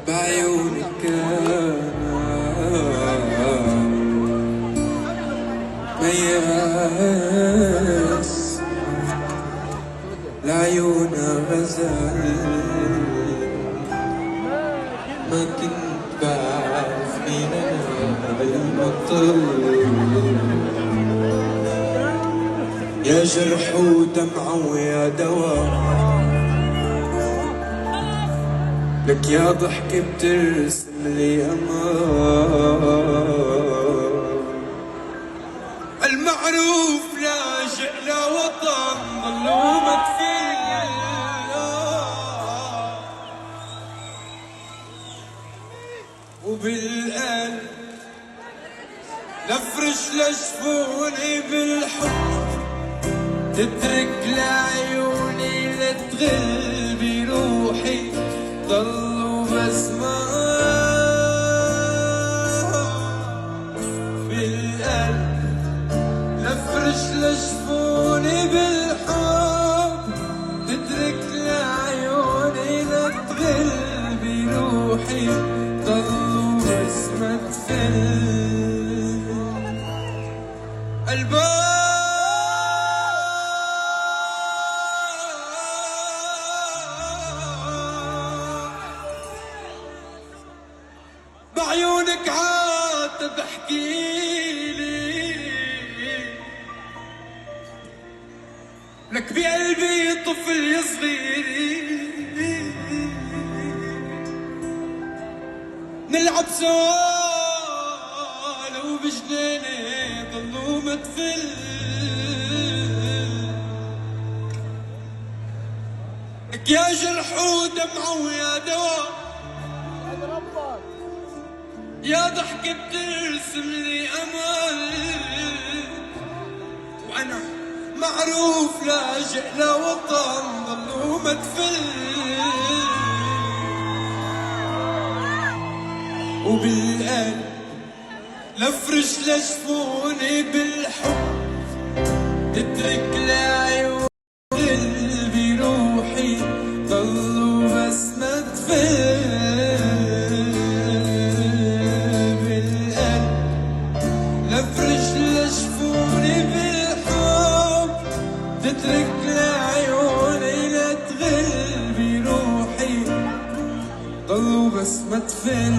بعيونك مياس لعيون غزال ما كنت بعرف مين أنا بالبطل يا جرح ودمعة ويا دواء لك يا ضحكة بترسم لي أمان المعروف لاجئ لوطن ظلومة فيا وبالقلب لفرش لجفوني بالحب تترك لعيوني لتغل بروحي ضلوا بسمار بالقلب لفرش لجفوني بالحب تترك لعيوني لتغل بروحي ضلوا بسمة فل الباب بعيونك عاد بحكيلي لك بقلبي طفل صغير نلعب سوا لو بجنيني ضلوا متفل لك يا جرح ودمعة ويا دواء يا ضحكة بترسم لي أمل وأنا معروف لاجئ لوطن ضلوا متفل وبالقلب لفرش لجفوني بالحب تترك لعيوني قلبي روحي ضلوا بسمة فل لفرش لجفوني بالحب تترك لعيوني لتغل بروحي ضلوا بسمة فل